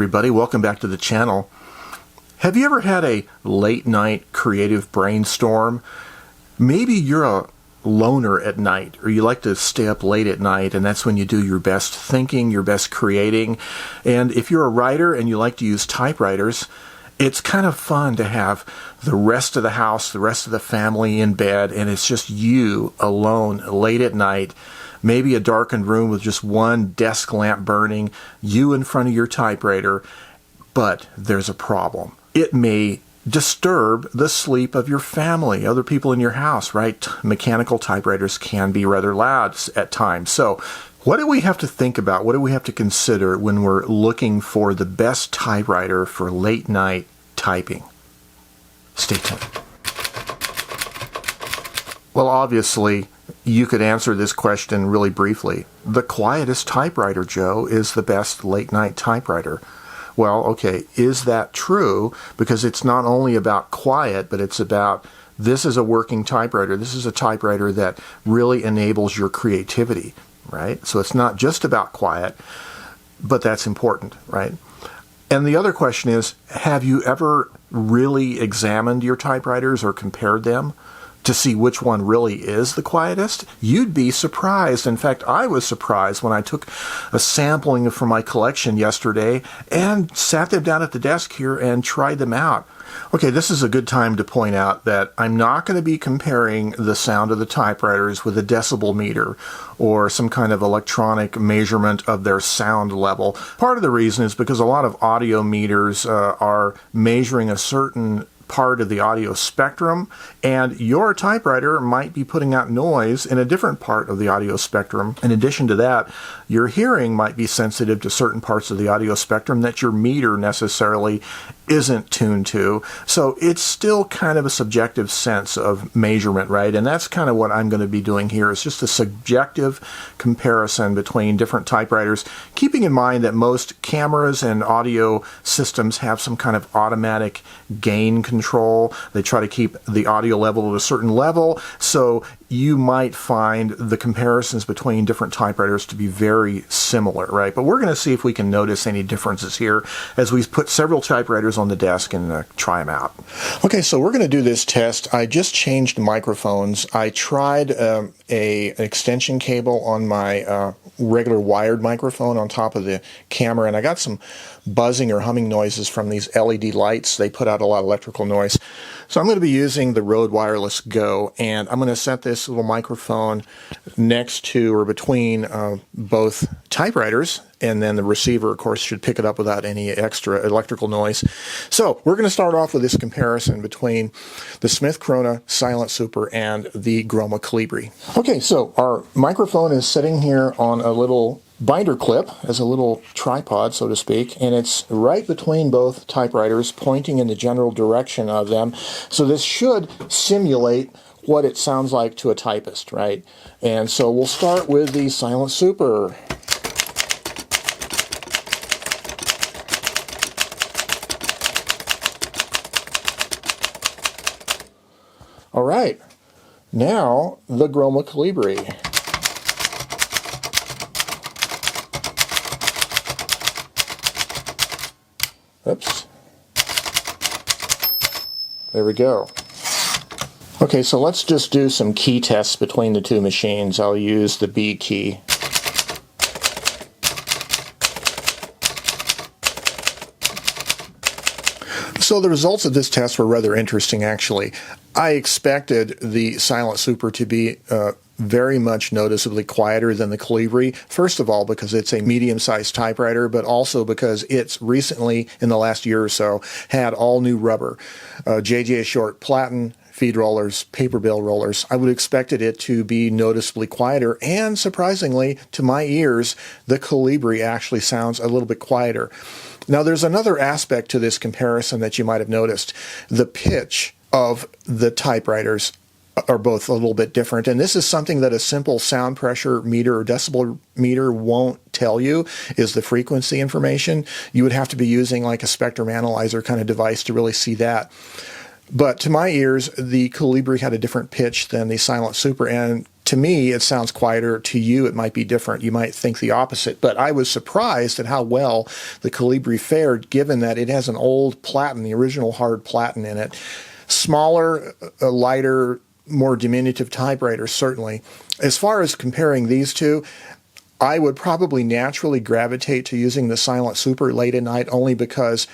everybody, welcome back to the channel. Have you ever had a late night creative brainstorm? Maybe you're a loner at night, or you like to stay up late at night, and that's when you do your best thinking, your best creating. And if you're a writer and you like to use typewriters, it's kind of fun to have the rest of the house, the rest of the family in bed, and it's just you alone late at night. Maybe a darkened room with just one desk lamp burning, you in front of your typewriter, but there's a problem. It may disturb the sleep of your family, other people in your house, right? Mechanical typewriters can be rather loud at times. So what do we have to think about? What do we have to consider when we're looking for the best typewriter for late night typing? Stay tuned. Well, obviously, you could answer this question really briefly. The quietest typewriter, Joe, is the best late-night typewriter. Well, okay, is that true? Because it's not only about quiet, but it's about this is a working typewriter. This is a typewriter that really enables your creativity, right? So it's not just about quiet, but that's important, right? And the other question is, have you ever really examined your typewriters or compared them to see which one really is the quietest? You'd be surprised. In fact, I was surprised when I took a sampling from my collection yesterday and sat them down at the desk here and tried them out. Okay, this is a good time to point out that I'm not going to be comparing the sound of the typewriters with a decibel meter or some kind of electronic measurement of their sound level. Part of the reason is because a lot of audio meters are measuring a certain part of the audio spectrum, and your typewriter might be putting out noise in a different part of the audio spectrum. In addition to that, your hearing might be sensitive to certain parts of the audio spectrum that your meter necessarily isn't tuned to. So it's still kind of a subjective sense of measurement, right? And that's kind of what I'm going to be doing here, is just a subjective comparison between different typewriters, keeping in mind that most cameras and audio systems have some kind of automatic gain control. They try to keep the audio level at a certain level, so you might find the comparisons between different typewriters to be very similar, right? But we're going to see if we can notice any differences here as we put several typewriters on the desk and try them out. Okay, so we're going to do this test. I just changed microphones. I tried an extension cable on my regular wired microphone on top of the camera, and I got some buzzing or humming noises from these LED lights. They put out a lot of electrical noise. So I'm going to be using the Rode Wireless Go, and I'm going to set this little microphone next to or between both typewriters, and then the receiver, of course, should pick it up without any extra electrical noise. So we're going to start off with this comparison between the Smith Corona Silent Super and the Groma Calibri. Okay, so our microphone is sitting here on a little binder clip as a little tripod, so to speak, and it's right between both typewriters, pointing in the general direction of them. So this should simulate what it sounds like to a typist, right? And so we'll start with the Silent Super. All right, now the Groma Calibri. Oops. There we go. Okay, so let's just do some key tests between the two machines. I'll use the B key. So the results of this test were rather interesting, actually. I expected the Silent Super to be very much noticeably quieter than the Calibri. First of all, because it's a medium-sized typewriter, but also because it's recently, in the last year or so, had all new rubber. JJ Short platen, feed rollers, paper bill rollers. I would have expected it to be noticeably quieter, and surprisingly, to my ears, the Calibri actually sounds a little bit quieter. Now, there's another aspect to this comparison that you might have noticed. The pitch of the typewriters are both a little bit different, and this is something that a simple sound pressure meter or decibel meter won't tell you, is the frequency information. You would have to be using like a spectrum analyzer kind of device to really see that. But to my ears, the Calibri had a different pitch than the Silent Super, and to me, it sounds quieter. To you, it might be different. You might think the opposite. But I was surprised at how well the Calibri fared, given that it has an old platen, the original hard platen in it. Smaller, lighter, more diminutive typewriter, certainly. As far as comparing these two, I would probably naturally gravitate to using the Silent Super late at night, only because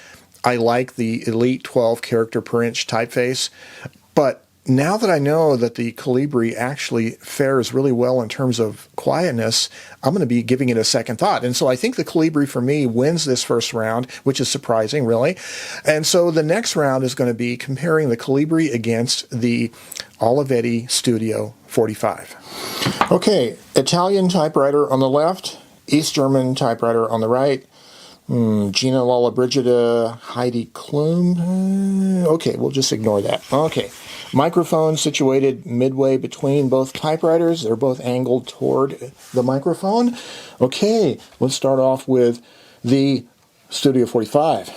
I like the Elite 12 character per inch typeface. But now that I know that the Calibri actually fares really well in terms of quietness, I'm going to be giving it a second thought. And so I think the Calibri for me wins this first round, which is surprising, really. And so the next round is going to be comparing the Calibri against the Olivetti Studio 45. Okay, Italian typewriter on the left, East German typewriter on the right. Gina Lollobrigida, Heidi Klum. Okay, we'll just ignore that. Okay. Microphone situated midway between both typewriters. They're both angled toward the microphone. Okay, let's start off with the Studio 45.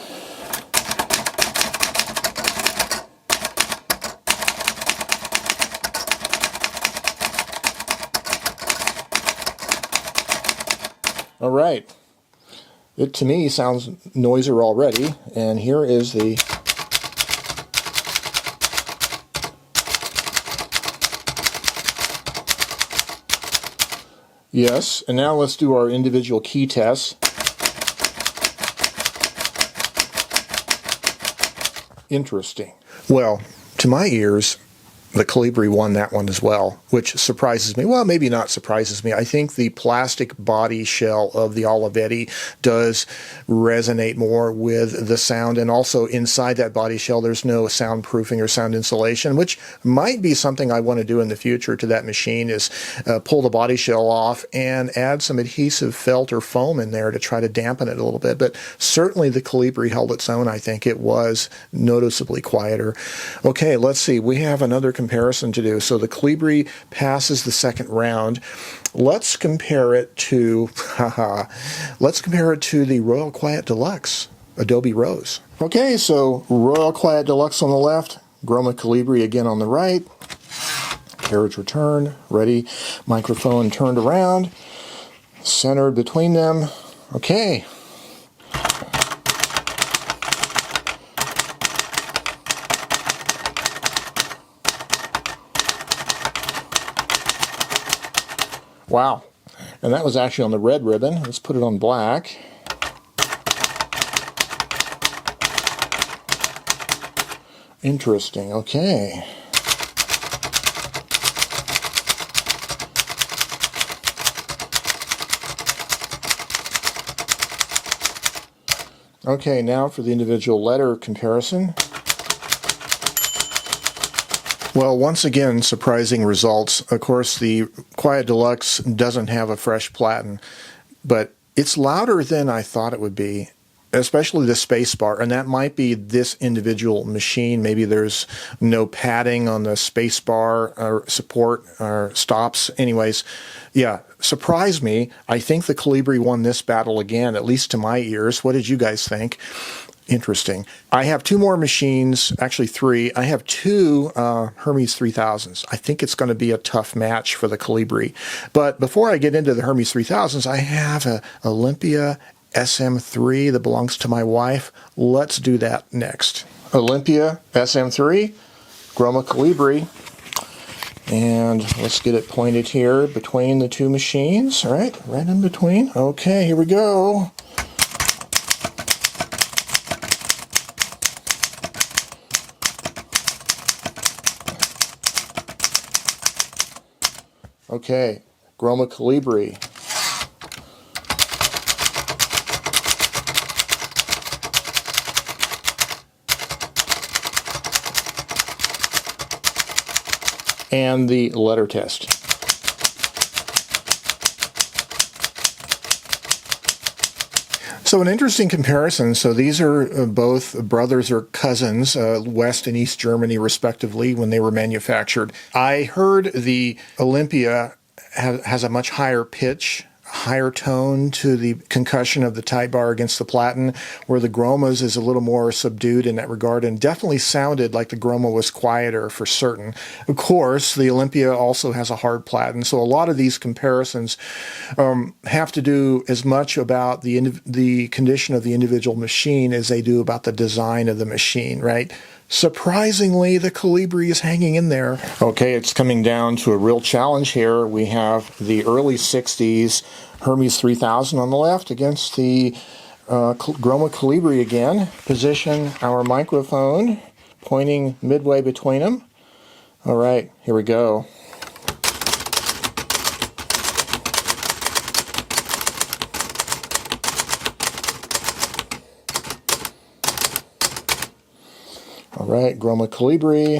All right. It, to me, sounds noisier already, and here is the yes, and now let's do our individual key tests. Interesting. Well, to my ears, the Calibri won that one as well, which surprises me. Well, maybe not surprises me. I think the plastic body shell of the Olivetti does resonate more with the sound, and also inside that body shell there's no soundproofing or sound insulation, which might be something I want to do in the future to that machine, is pull the body shell off and add some adhesive felt or foam in there to try to dampen it a little bit. But certainly the Calibri held its own. I think it was noticeably quieter. Okay, let's see. We have another comparison to do. So the Calibri passes the second round. Let's compare it to the Royal Quiet Deluxe Adobe Rose. Okay, so Royal Quiet Deluxe on the left, Groma Calibri again on the right. Carriage return, ready, microphone turned around, centered between them. Okay. Wow, and that was actually on the red ribbon. Let's put it on black. Interesting, okay. Okay, now for the individual letter comparison. Well, once again, surprising results. Of course, the Quiet Deluxe doesn't have a fresh platen, but it's louder than I thought it would be, especially the space bar, and that might be this individual machine. Maybe there's no padding on the space bar or support or stops. Anyways, yeah, surprised me. I think the Calibri won this battle again, at least to my ears. What did you guys think? Interesting. I have two more machines, actually three. I have two Hermes 3000s. I think it's going to be a tough match for the Calibri. But before I get into the Hermes 3000s, I have a Olympia SM3 that belongs to my wife. Let's do that next. Olympia SM3, Groma Calibri. And let's get it pointed here between the two machines. All right, right in between. Okay, here we go. Okay, Groma Calibri. And the letter test. So an interesting comparison. So these are both brothers or cousins, West and East Germany respectively, when they were manufactured. I heard the Olympia has a much higher pitch. higher tone to the concussion of the type bar against the platen, where the Groma's is a little more subdued in that regard, and definitely sounded like the Groma was quieter for certain. Of course, the Olympia also has a hard platen, so a lot of these comparisons have to do as much about the condition of the individual machine as they do about the design of the machine, right? Surprisingly, the Calibri is hanging in there. Okay, it's coming down to a real challenge here. We have the early 60s Hermes 3000 on the left against the Groma Calibri again. Position our microphone, pointing midway between them. All right, here we go. All right, Groma Calibri.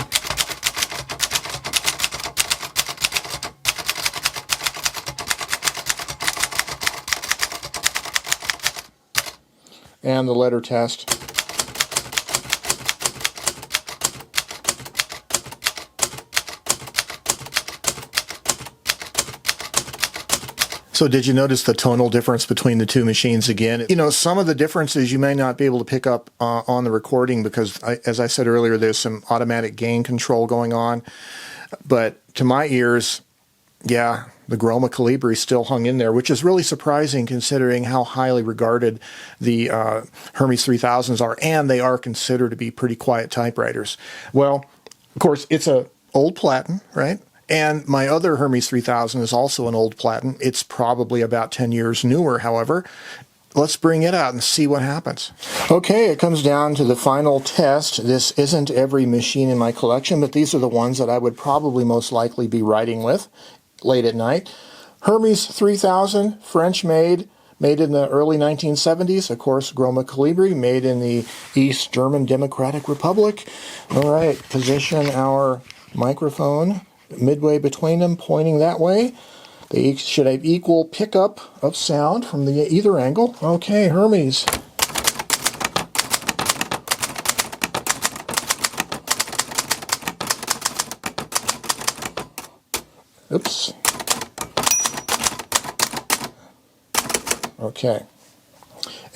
And the letter test. So did you notice the tonal difference between the two machines again? You know, some of the differences you may not be able to pick up on the recording because, as I said earlier, there's some automatic gain control going on. But to my ears, yeah, the Groma Calibri still hung in there, which is really surprising considering how highly regarded the Hermes 3000s are, and they are considered to be pretty quiet typewriters. Well, of course, it's an old platen, right? And my other Hermes 3000 is also an old platen. It's probably about 10 years newer, however. Let's bring it out and see what happens. Okay, it comes down to the final test. This isn't every machine in my collection, but these are the ones that I would probably most likely be writing with late at night. Hermes 3000, French-made, made in the early 1970s. Of course, Groma Calibri, made in the East German Democratic Republic. All right, position our microphone midway between them, pointing that way. They should have equal pickup of sound from either angle. Okay, Hermes. Oops. Okay.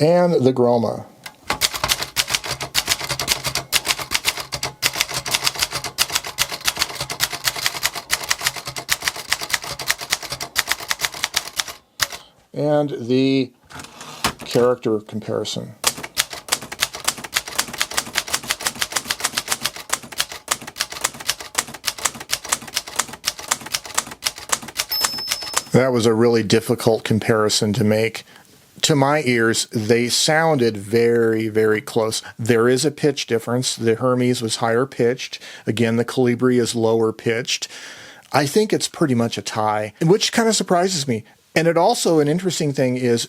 And the Groma. And the character comparison. That was a really difficult comparison to make. To my ears, they sounded very, very close. There is a pitch difference. The Hermes was higher pitched. Again, the Calibri is lower pitched. I think it's pretty much a tie, which kind of surprises me. And it also, an interesting thing is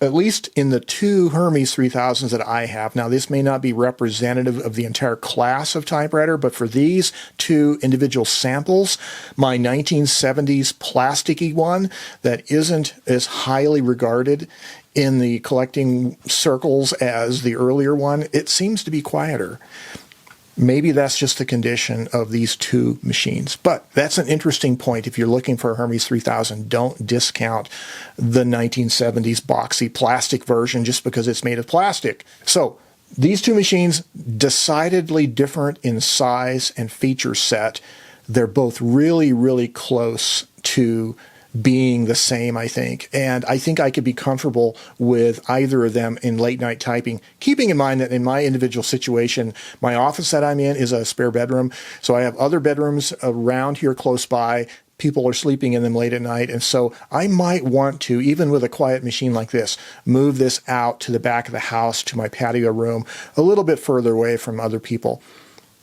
at least in the two Hermes 3000s that I have, now this may not be representative of the entire class of typewriter, but for these two individual samples, my 1970s plasticky one that isn't as highly regarded in the collecting circles as the earlier one, it seems to be quieter. Maybe that's just the condition of these two machines. But that's an interesting point. If you're looking for a Hermes 3000, don't discount the 1970s boxy plastic version just because it's made of plastic. So these two machines, decidedly different in size and feature set. They're both really, really close to being the same, I think. And I think I could be comfortable with either of them in late night typing, keeping in mind that in my individual situation, my office that I'm in is a spare bedroom. So I have other bedrooms around here close by. People are sleeping in them late at night. And so I might want to, even with a quiet machine like this, move this out to the back of the house to my patio room, a little bit further away from other people.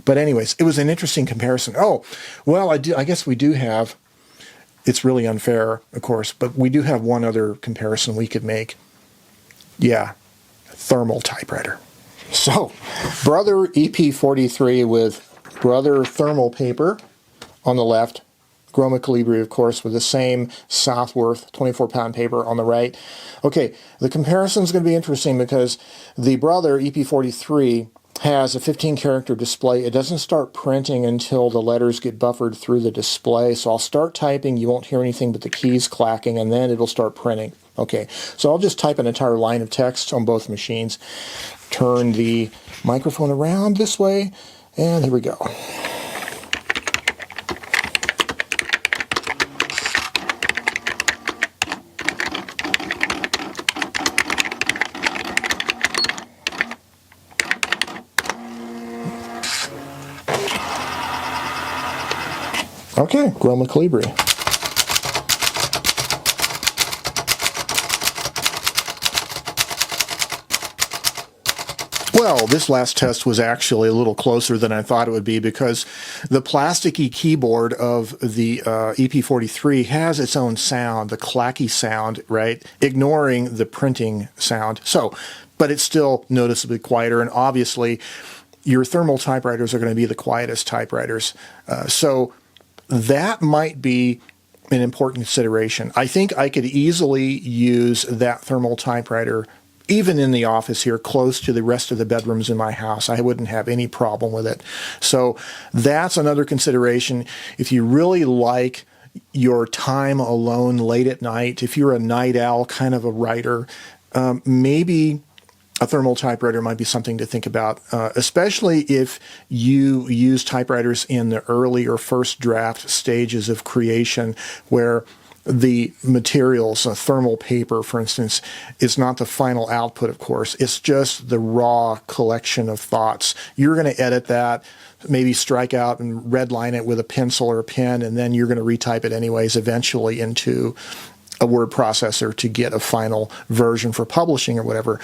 But anyways, it was an interesting comparison. Oh, well, I guess we do have, it's really unfair, of course, but we do have one other comparison we could make. Yeah, thermal typewriter. So, Brother EP43 with Brother thermal paper on the left, Groma Calibri, of course, with the same Southworth 24-pound paper on the right. Okay, the comparison is going to be interesting because the Brother EP43 has a 15-character display. It doesn't start printing until the letters get buffered through the display. So I'll start typing. You won't hear anything but the keys clacking, and then it'll start printing. Okay, so I'll just type an entire line of text on both machines. Turn the microphone around this way, and here we go. Okay, Groma Calibri. Well, this last test was actually a little closer than I thought it would be, because the plasticky keyboard of the EP43 has its own sound, the clacky sound, right? Ignoring the printing sound. So, but it's still noticeably quieter, and obviously your thermal typewriters are going to be the quietest typewriters. So that might be an important consideration. I think I could easily use that thermal typewriter even in the office here, close to the rest of the bedrooms in my house. I wouldn't have any problem with it. So that's another consideration. If you really like your time alone late at night, if you're a night owl kind of a writer, maybe a thermal typewriter might be something to think about, especially if you use typewriters in the early or first draft stages of creation, where the materials, thermal paper, for instance, is not the final output, of course. It's just the raw collection of thoughts. You're going to edit that, maybe strike out and redline it with a pencil or a pen, and then you're going to retype it anyways eventually into a word processor to get a final version for publishing or whatever.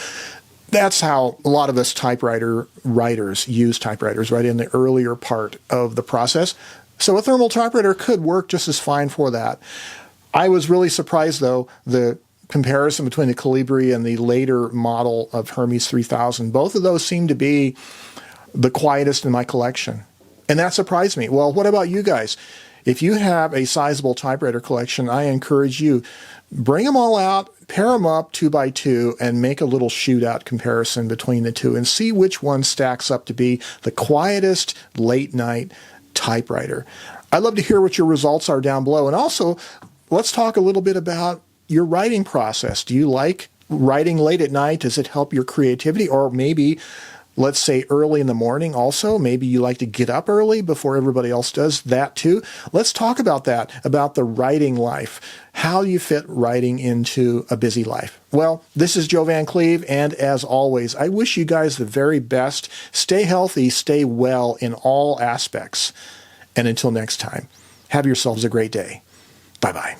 That's how a lot of us typewriter writers use typewriters, right in the earlier part of the process. So a thermal typewriter could work just as fine for that. I was really surprised, though, the comparison between the Calibri and the later model of Hermes 3000. Both of those seem to be the quietest in my collection. And that surprised me. Well, what about you guys? If you have a sizable typewriter collection, I encourage you, bring them all out, pair them up 2 by 2, and make a little shootout comparison between the two and see which one stacks up to be the quietest late night typewriter. I'd love to hear what your results are down below. And also, let's talk a little bit about your writing process. Do you like writing late at night? Does it help your creativity? Or maybe, let's say, early in the morning also. Maybe you like to get up early before everybody else does that too. Let's talk about that, about the writing life. How you fit writing into a busy life. Well, this is Joe Van Cleve, and as always, I wish you guys the very best. Stay healthy, stay well in all aspects. And until next time, have yourselves a great day. Bye-bye.